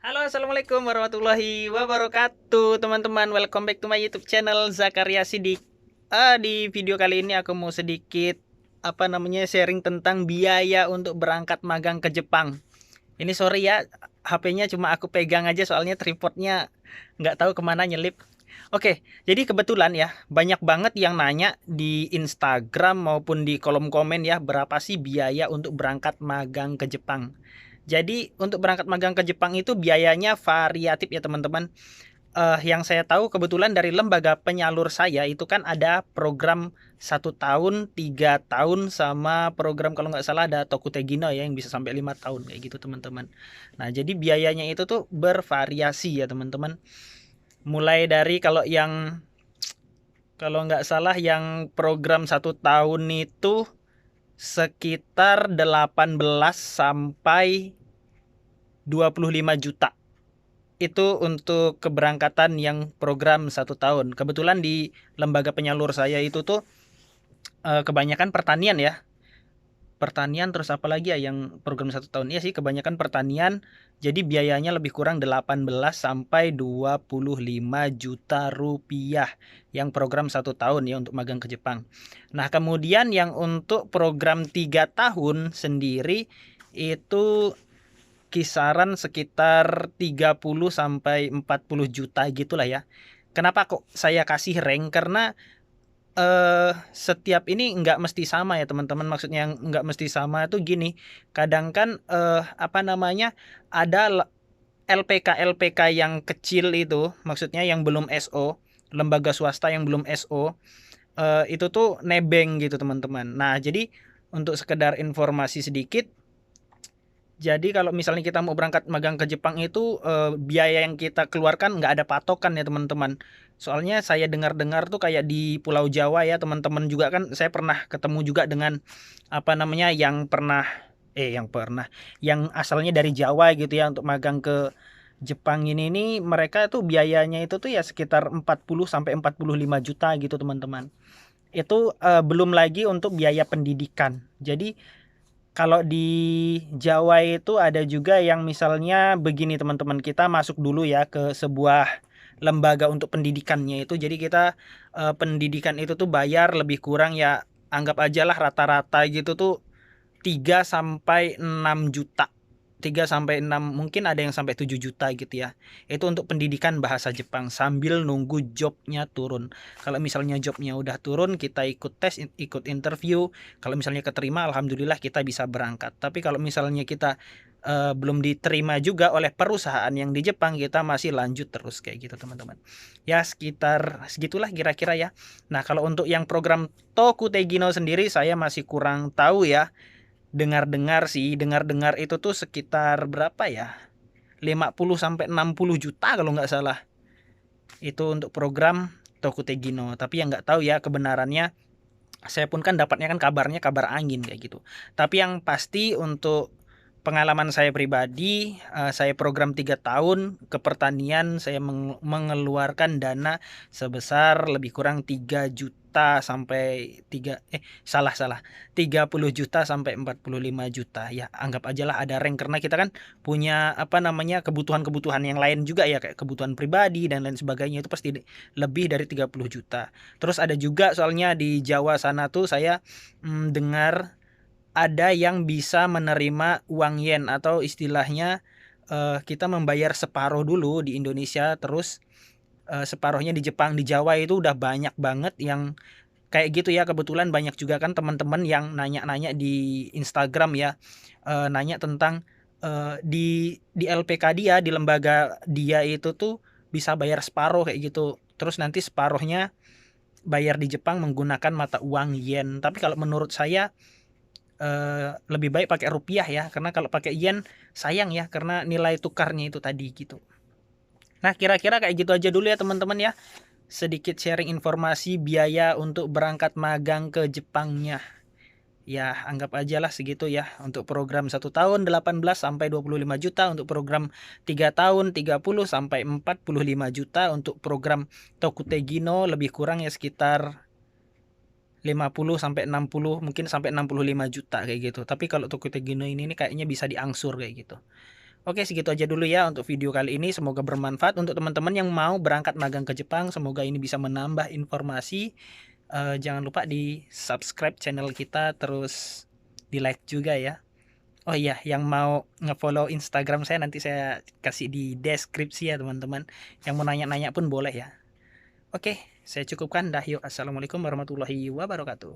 Halo, assalamualaikum warahmatullahi wabarakatuh, teman-teman. Welcome back to my YouTube channel Zakaria Sidik. Di video kali ini aku mau sedikit sharing tentang biaya untuk berangkat magang ke Jepang. Ini sorry ya, HP-nya cuma aku pegang aja soalnya tripodnya nggak tahu kemana nyelip. Oke, jadi kebetulan ya banyak banget yang nanya di Instagram maupun di kolom komen ya berapa sih biaya untuk berangkat magang ke Jepang. Jadi untuk berangkat magang ke Jepang itu biayanya variatif ya teman-teman. Yang saya tahu kebetulan dari lembaga penyalur saya itu kan ada program 1 tahun, 3 tahun, sama program kalau nggak salah ada Tokutegino ya yang bisa sampai 5 tahun kayak gitu teman-teman. Nah jadi biayanya itu tuh bervariasi ya teman-teman. Mulai dari kalau nggak salah yang program 1 tahun itu sekitar 18 sampai 25 juta. Itu untuk keberangkatan yang program 1 tahun. Kebetulan di lembaga penyalur saya itu tuh kebanyakan pertanian ya. Pertanian terus apa lagi ya yang program 1 tahun? Iya sih kebanyakan pertanian. Jadi biayanya lebih kurang 18 sampai 25 juta rupiah yang program 1 tahun ya untuk magang ke Jepang. Nah kemudian yang untuk program 3 tahun sendiri itu kisaran sekitar 30 sampai 40 juta gitulah ya. Kenapa kok saya kasih rank? Karena setiap ini nggak mesti sama ya teman-teman. Maksudnya yang nggak mesti sama itu gini. Kadang kan ada LPK yang kecil itu, maksudnya yang belum SO, lembaga swasta yang belum SO, itu tuh nebeng gitu teman-teman. Nah jadi untuk sekedar informasi sedikit, jadi kalau misalnya kita mau berangkat magang ke Jepang itu biaya yang kita keluarkan nggak ada patokan ya teman-teman. Soalnya saya dengar-dengar tuh kayak di Pulau Jawa ya teman-teman juga kan saya pernah ketemu juga dengan yang asalnya dari Jawa gitu ya untuk magang ke Jepang ini nih mereka tuh biayanya itu tuh ya sekitar 40 sampai 45 juta gitu teman-teman. Itu belum lagi untuk biaya pendidikan. Jadi kalau di Jawa itu ada juga yang misalnya begini teman-teman, kita masuk dulu ya ke sebuah lembaga untuk pendidikannya itu. Jadi kita pendidikan itu tuh bayar lebih kurang ya anggap aja lah rata-rata gitu tuh 3 sampai 6 juta. 3 sampai 6 mungkin ada yang sampai 7 juta gitu ya. Itu untuk pendidikan bahasa Jepang sambil nunggu jobnya turun. Kalau misalnya jobnya udah turun, kita ikut tes, ikut interview. Kalau misalnya keterima, alhamdulillah kita bisa berangkat. Tapi kalau misalnya kita belum diterima juga oleh perusahaan yang di Jepang, kita masih lanjut terus kayak gitu teman-teman. Ya sekitar segitulah kira-kira ya. Nah kalau untuk yang program Tokutegino sendiri saya masih kurang tahu ya. Dengar-dengar itu tuh sekitar berapa ya? 50 sampai 60 juta kalau nggak salah. Itu untuk program Tokutegino. Tapi yang nggak tahu ya kebenarannya. Saya pun kan dapatnya kan kabarnya kabar angin kayak gitu. Tapi yang pasti untuk pengalaman saya pribadi, saya program 3 tahun ke pertanian, saya mengeluarkan dana sebesar lebih kurang 3 juta sampai 30 juta sampai 45 juta ya anggap aja lah ada rank karena kita kan punya kebutuhan-kebutuhan yang lain juga ya kayak kebutuhan pribadi dan lain sebagainya itu pasti lebih dari 30 juta. Terus ada juga soalnya di Jawa sana tuh saya dengar ada yang bisa menerima uang yen atau istilahnya kita membayar separuh dulu di Indonesia terus separuhnya di Jepang. Di Jawa itu udah banyak banget yang kayak gitu ya. Kebetulan banyak juga kan teman-teman yang nanya-nanya di Instagram ya, nanya tentang di LPK dia, di lembaga dia itu tuh bisa bayar separuh kayak gitu. Terus nanti separuhnya bayar di Jepang menggunakan mata uang yen. Tapi kalau menurut saya lebih baik pakai rupiah ya, karena kalau pakai yen sayang ya karena nilai tukarnya itu tadi gitu. Nah, kira-kira kayak gitu aja dulu ya teman-teman ya. Sedikit sharing informasi biaya untuk berangkat magang ke Jepangnya. Ya, anggap aja lah segitu ya. Untuk program 1 tahun 18 sampai 25 juta, untuk program 3 tahun 30 sampai 45 juta, untuk program Tokutegino lebih kurang ya sekitar 50 sampai 60 mungkin sampai 65 juta kayak gitu. Tapi kalau Tokutegino ini kayaknya bisa diangsur kayak gitu. Oke, segitu aja dulu ya untuk video kali ini. Semoga bermanfaat untuk teman-teman yang mau berangkat magang ke Jepang. Semoga ini bisa menambah informasi. Jangan lupa di subscribe channel kita, terus di like juga ya. Oh iya, yang mau ngefollow Instagram saya nanti saya kasih di deskripsi ya teman-teman. Yang mau nanya-nanya pun boleh ya. Oke, saya cukupkan. Dah yuk. Assalamualaikum warahmatullahi wabarakatuh.